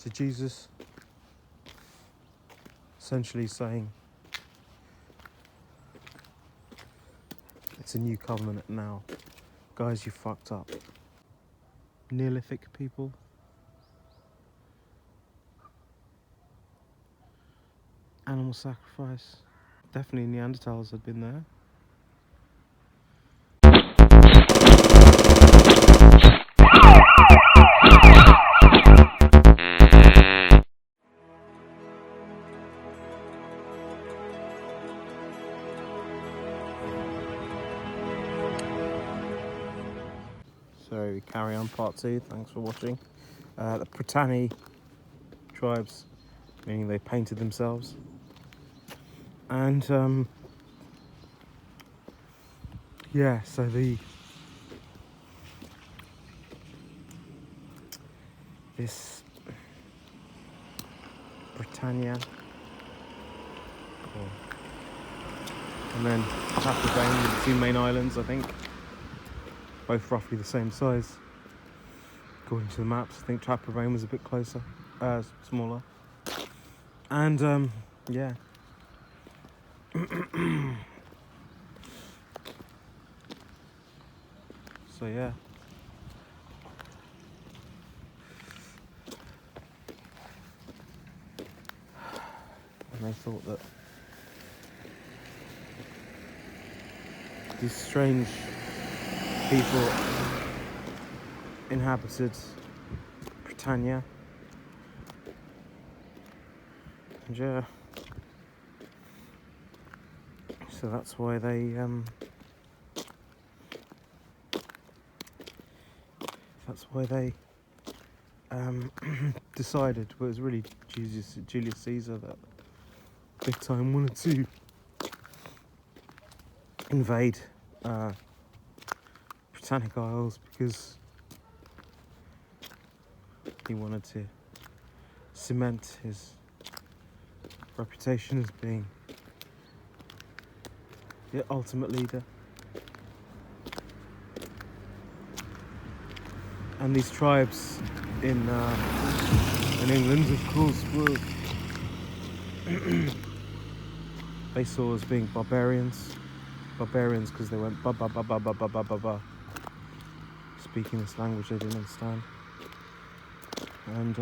to Jesus, essentially saying it's a new covenant now. Guys, you fucked up. Neolithic people. Animal sacrifice. Definitely Neanderthals had been there. So we carry on part 2. Thanks for watching. The Britanni tribes, meaning they painted themselves. And yeah, so this Britannia, and then Taprobane, the two main islands, I think, both roughly the same size. According to the maps, I think Taprobane was a bit closer, smaller. And yeah. So yeah. And they thought that these strange people inhabited Britannia. And yeah. So that's why they decided, but it was really Julius Caesar that big time wanted to invade Britannic Isles, because he wanted to cement his reputation as being the ultimate leader. And these tribes in England, of course, were they saw as being barbarians because they went ba ba ba ba ba ba ba ba ba, speaking this language they didn't understand. And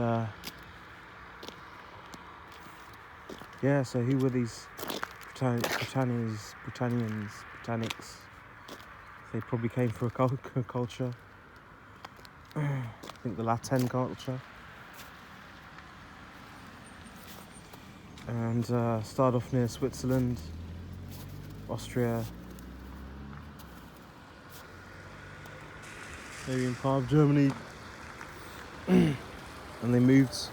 yeah, so who were these Britannics? They probably came for a culture. I think the Latin culture. And started off near Switzerland, Austria, maybe in part of Germany. And they moved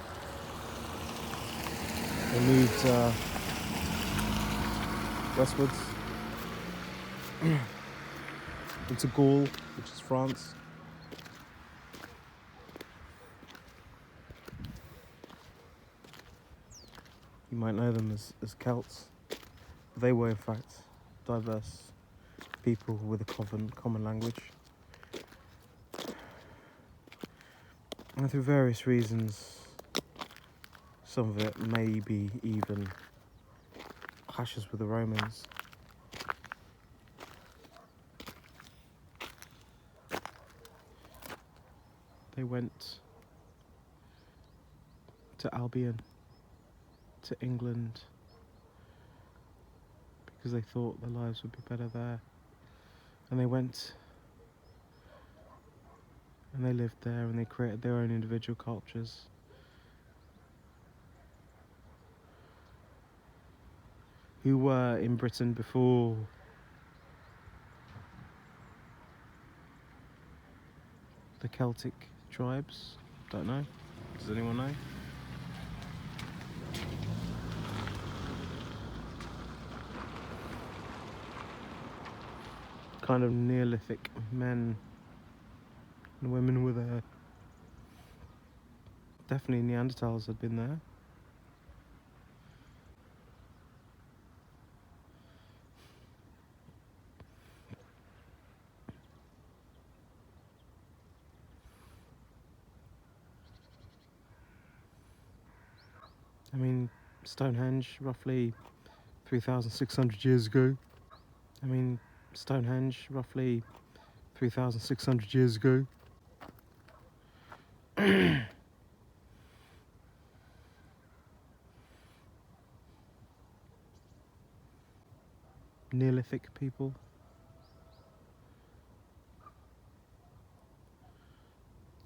westwards into Gaul, which is France. You might know them as Celts. They were in fact diverse people with a common language. And through various reasons, some of it maybe even clashes with the Romans. They went to Albion, to England, because they thought their lives would be better there. And they went and they lived there, and they created their own individual cultures. Who were in Britain before the Celtic tribes? Don't know. Does anyone know? Kind of Neolithic men and women were there. Definitely Neanderthals had been there. I mean, Stonehenge, roughly 3,600 years ago. I mean, Stonehenge, roughly 3,600 years ago. Neolithic people.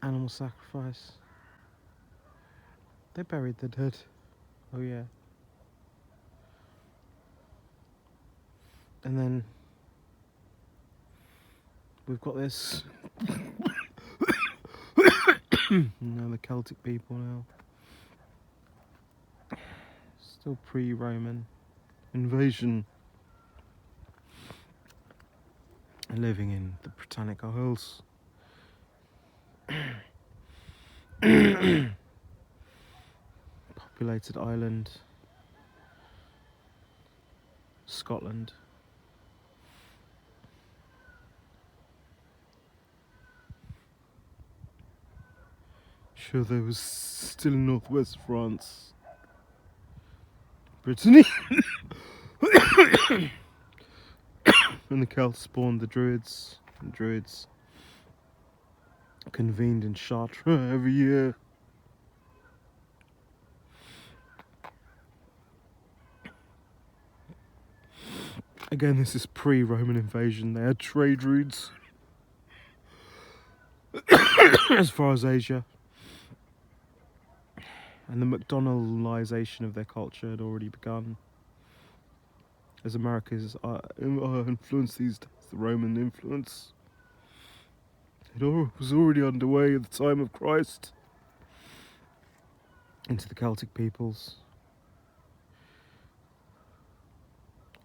Animal sacrifice. They buried the dead. Oh yeah. And then we've got this. No, the Celtic people now. Still pre-Roman invasion. Living in the Britannic Isles. Populated island. Scotland. Sure, there was still in northwest France. Brittany. And the Celts spawned the Druids. The Druids convened in Chartres every year. Again, this is pre-Roman invasion. They had trade routes as far as Asia. And the McDonaldization of their culture had already begun. As America's influence these days, the Roman influence, it was already underway at the time of Christ. Into the Celtic peoples.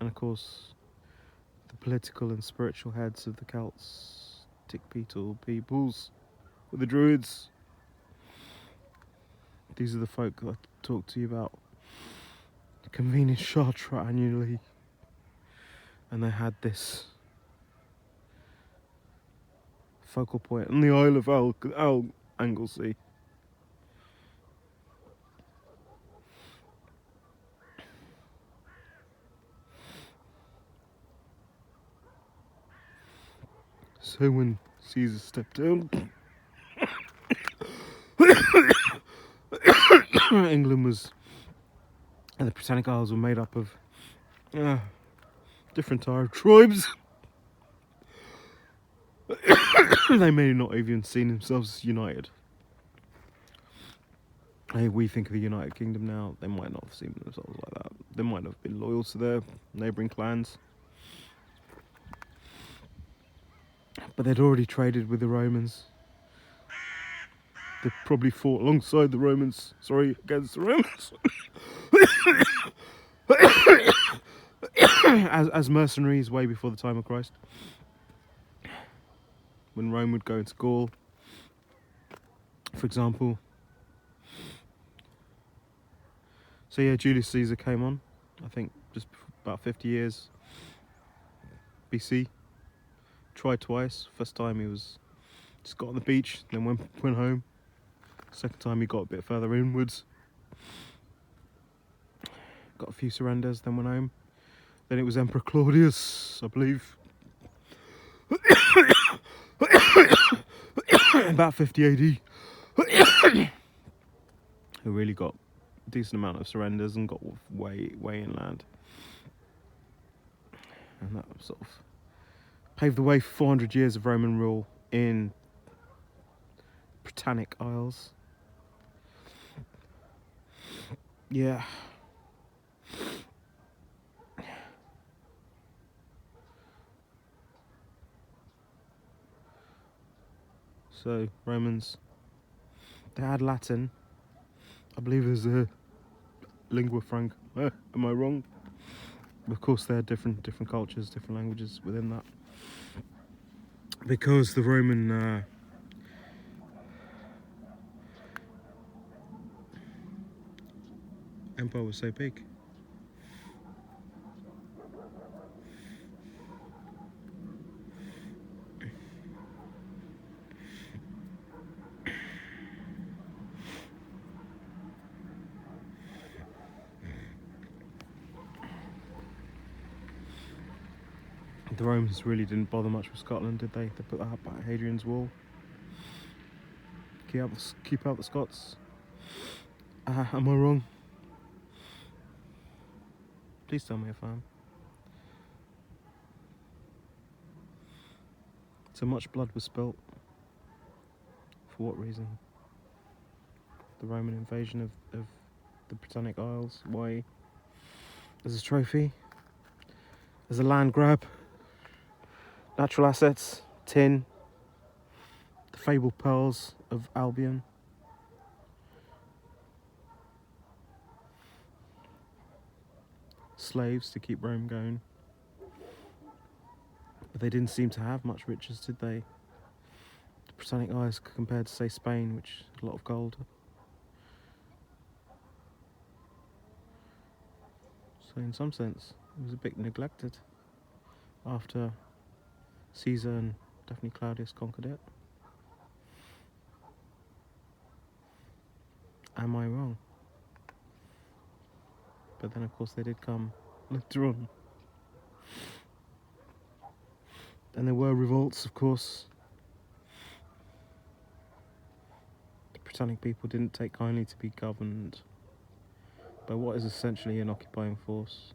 And of course, the political and spiritual heads of the Celtic peoples were the Druids. These are the folk that I talked to you about. Convening Chartres annually. And they had this focal point on the Isle of Anglesey. So when Caesar stepped down, England was, and the Britannic Isles were made up of different Arab tribes. They may not even seen themselves as united. Hey, we think of the United Kingdom now, they might not have seen themselves like that. They might have been loyal to their neighbouring clans. But they'd already traded with the Romans. They probably fought alongside the Romans. Sorry, against the Romans. as mercenaries way before the time of Christ. When Rome would go into Gaul, for example. So yeah, Julius Caesar came on, I think just about 50 years BC. Tried twice. First time he was just got on the beach, then went home. Second time he got a bit further inwards. Got a few surrenders, then went home. Then it was Emperor Claudius, I believe. About 50 AD. Who really got a decent amount of surrenders and got way inland. And that sort of paved the way for 400 years of Roman rule in Britannic Isles. Yeah. So, Romans, they had Latin. I believe there's a lingua franca. Am I wrong? Of course, there are different cultures, different languages within that. Because the Roman Empire was so big. The Romans really didn't bother much with Scotland, did they? They put that up by Hadrian's Wall. Keep out the Scots. Am I wrong? Please tell me if I am. So much blood was spilt. For what reason? The Roman invasion of the Britannic Isles. Why? As a trophy? As a land grab? Natural assets? Tin? The fabled pearls of Albion? Slaves to keep Rome going? But they didn't seem to have much riches, did they? The Britannic Isles compared to, say, Spain, which had a lot of gold. So in some sense, it was a bit neglected after Caesar and definitely Claudius conquered it. Am I wrong? But then of course they did come later on. And there were revolts, of course. The Britannic people didn't take kindly to be governed by what is essentially an occupying force,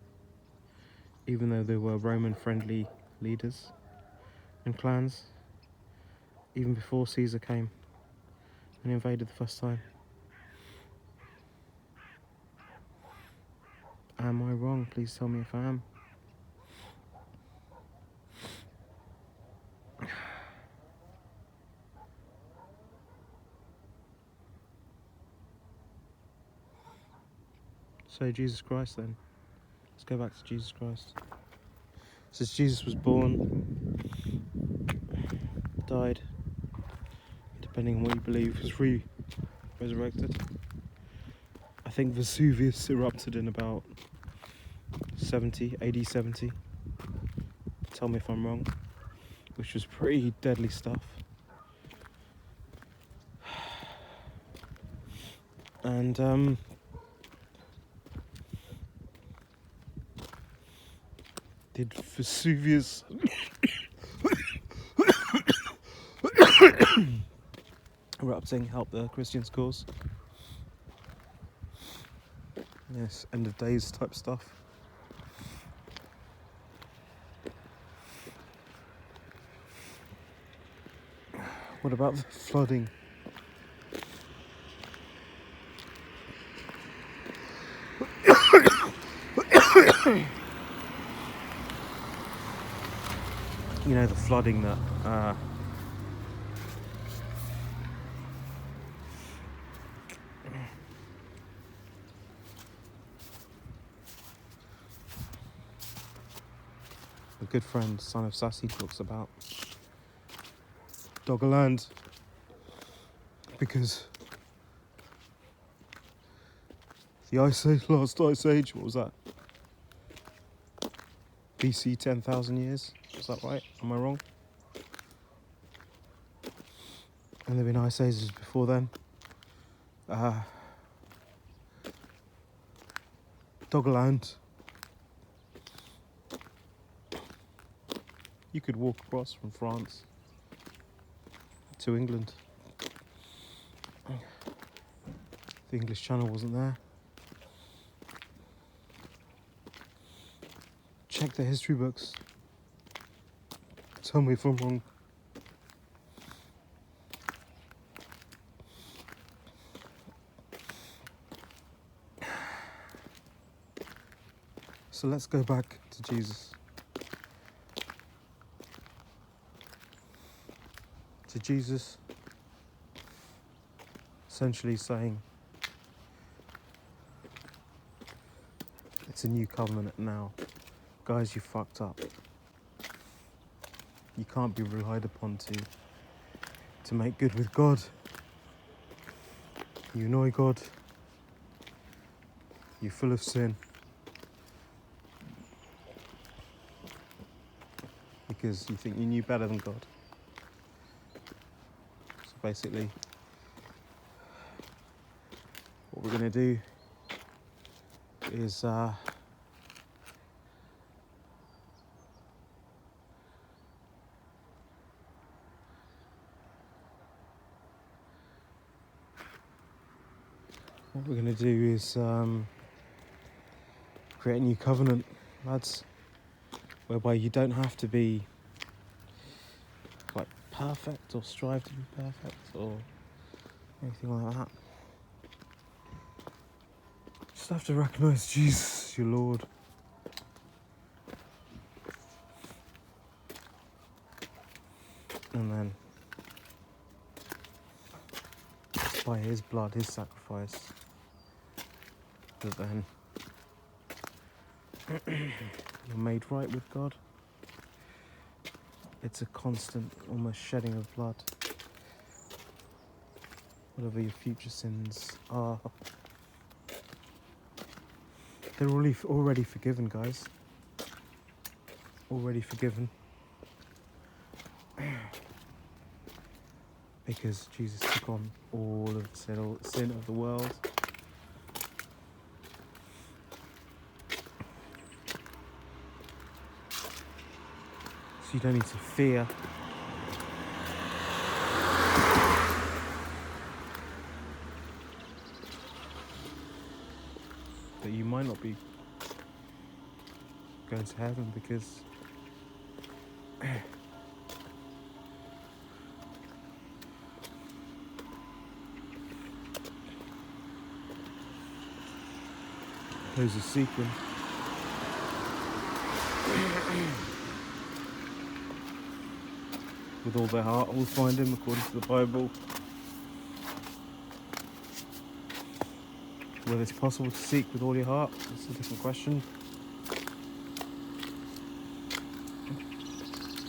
even though there were Roman-friendly leaders and clans, even before Caesar came and invaded the first time. Am I wrong? Please tell me if I am. So Jesus Christ then. Let's go back to Jesus Christ. Says Jesus was born, died, depending on what you believe, was resurrected. I think Vesuvius erupted in about 70, AD 70. Tell me if I'm wrong. Which was pretty deadly stuff. And did Vesuvius erupting help the Christians' cause? Yes, end of days type stuff. What about the flooding? You know, the flooding that a good friend, son of Sassy, talks about. Doggerland, because the last ice age, what was that? BC 10,000 years, is that right? Am I wrong? And there have been ice ages before then. Doggerland. You could walk across from France to England. The English Channel wasn't there. Check the history books. Tell me if I'm wrong. So let's go back to Jesus. To Jesus essentially saying, it's a new covenant now. Guys, you fucked up. You can't be relied upon to make good with God. You annoy God. You're full of sin. Because you think you knew better than God. So basically, what we're going to do is what we're going to do is create a new covenant, lads, whereby you don't have to be like perfect or strive to be perfect or anything like that. Just have to recognise Jesus, your Lord. And then, by his blood, his sacrifice, that then you're made right with God. It's a constant, almost shedding of blood. Whatever your future sins are, they're already forgiven, guys. Already forgiven. Because Jesus took on all of the sin of the world. So you don't need to fear that you might not be going to heaven, because those who seek him with all their heart will find him, according to the Bible. Whether it's possible to seek with all your heart, that's a different question.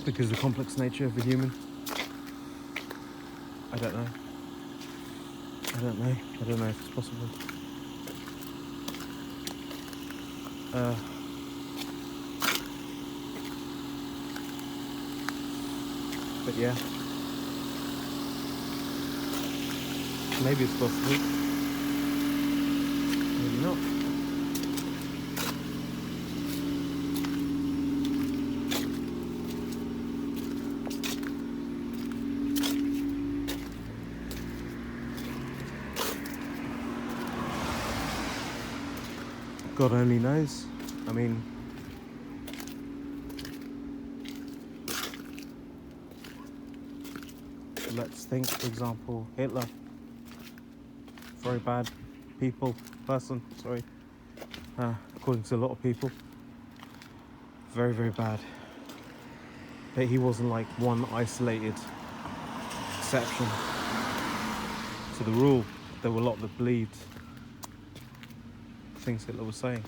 Because of the complex nature of the human. I don't know. I don't know if it's possible. But yeah. Maybe it's possible. Maybe not. God only knows. I mean, let's think, for example, Hitler. Very bad person, according to a lot of people. Very, very bad. But he wasn't like one isolated exception to the rule. There were a lot that believed things Hitler was saying.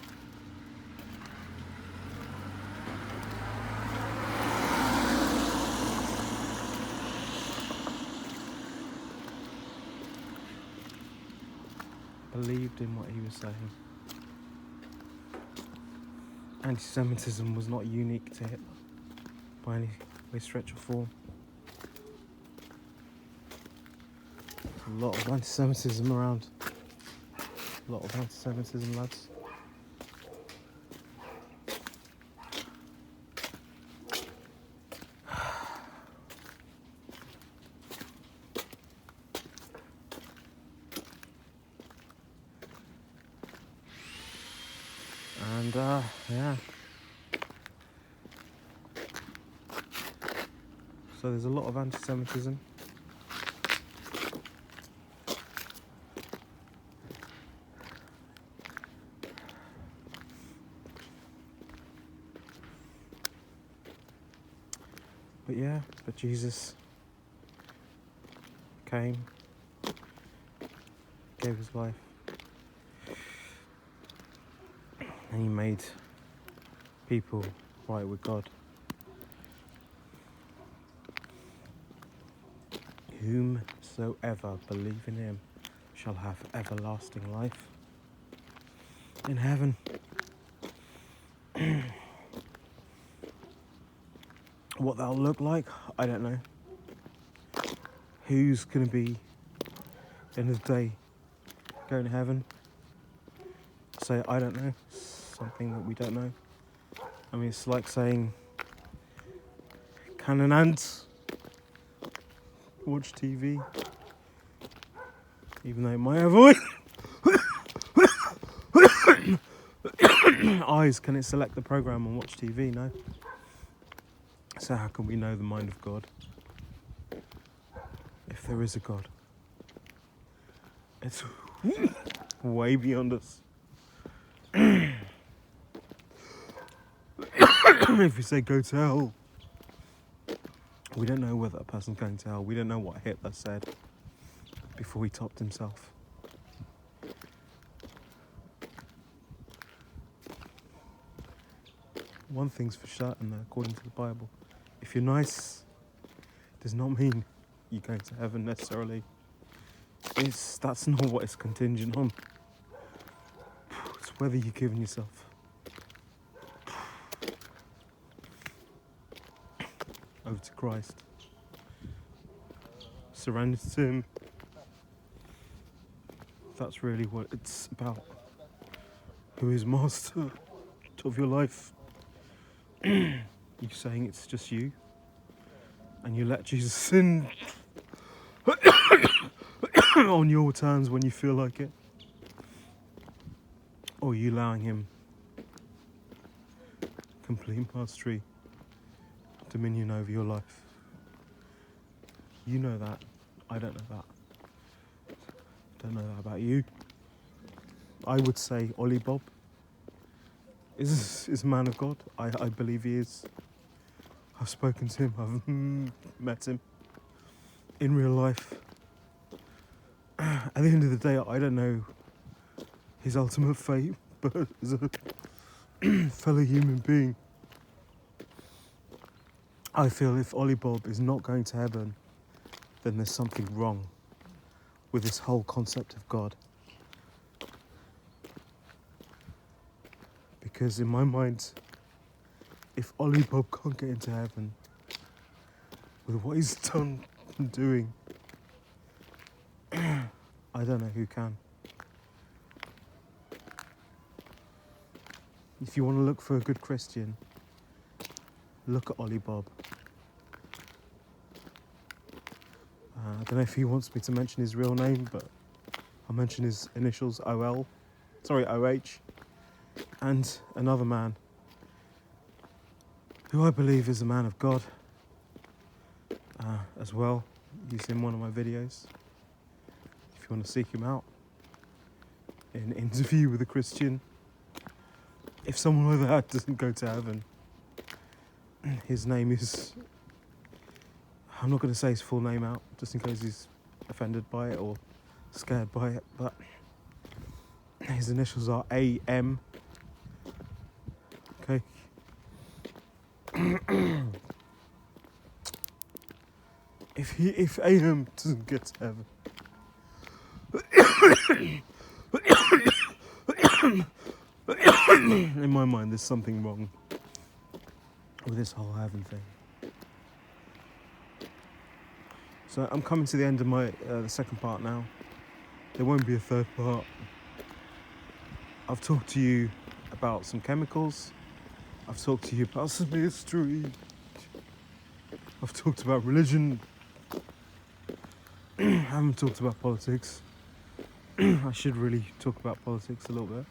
Believed in what he was saying. Anti-Semitism was not unique to Hitler by any way, stretch or form. There's a lot of anti-Semitism around. A lot of anti-Semitism, lads. And yeah. So there's a lot of anti-Semitism. But Jesus came, gave his life, and he made people right with God. Whomsoever believe in him shall have everlasting life in heaven. What that'll look like, I don't know. Who's going to be, at the end of the day, going to heaven? Say, I don't know. Something that we don't know. I mean, it's like saying, can an ant watch TV? Even though it might have eyes, can it select the program and watch TV? No. So how can we know the mind of God? If there is a God. It's way beyond us. If we say go to hell, we don't know whether a person's going to hell. We don't know what Hitler said before he topped himself. One thing's for certain, though, according to the Bible. If you're nice, does not mean you're going to heaven necessarily. That's not what it's contingent on. It's whether you're giving yourself over to Christ, surrendered to Him. That's really what it's about. Who is master of your life? You're saying it's just you, and you let Jesus in on your terms when you feel like it, or are you allowing Him complete mastery, dominion over your life? You know that. I don't know that. Don't know that about you. I would say Ollie Bob is a man of God. I believe he is. I've spoken to him. I've met him in real life. At the end of the day, I don't know his ultimate fate, but as a fellow human being, I feel if Ollie Bob is not going to heaven, then there's something wrong with this whole concept of God. Because in my mind, if Ollie Bob can't get into heaven with what he's done and doing, I don't know who can. If you want to look for a good Christian, look at Ollie Bob. I don't know if he wants me to mention his real name, but I'll mention his initials, OH, and another man who I believe is a man of God as well. He's in one of my videos. If you want to seek him out, an interview with a Christian. If someone like that doesn't go to heaven, his name is... I'm not going to say his full name out, just in case he's offended by it or scared by it, but his initials are AM. Okay. If AM doesn't get to heaven, in my mind, there's something wrong with this whole heaven thing. So I'm coming to the end of my the second part now. There won't be a third part. I've talked to you about some chemicals. I've talked to you about some history. I've talked about religion. I haven't talked about politics. I should really talk about politics a little bit.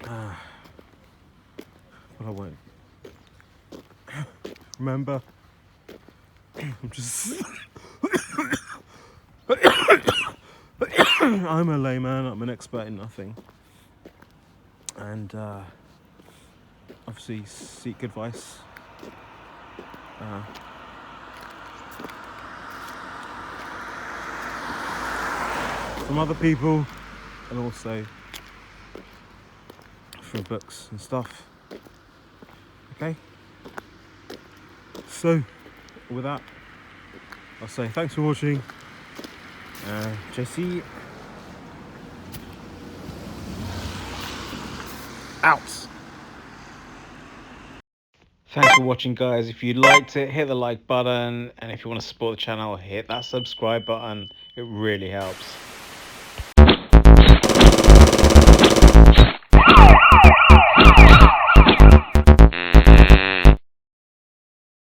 But I won't. Remember, I'm just... I'm a layman, I'm an expert in nothing. And obviously seek advice. From other people, and also from books and stuff. Okay? So, with that, I'll say thanks for watching. JC out. Thanks for watching, guys. If you liked it, hit the like button, and if you want to support the channel, hit that subscribe button. It really helps.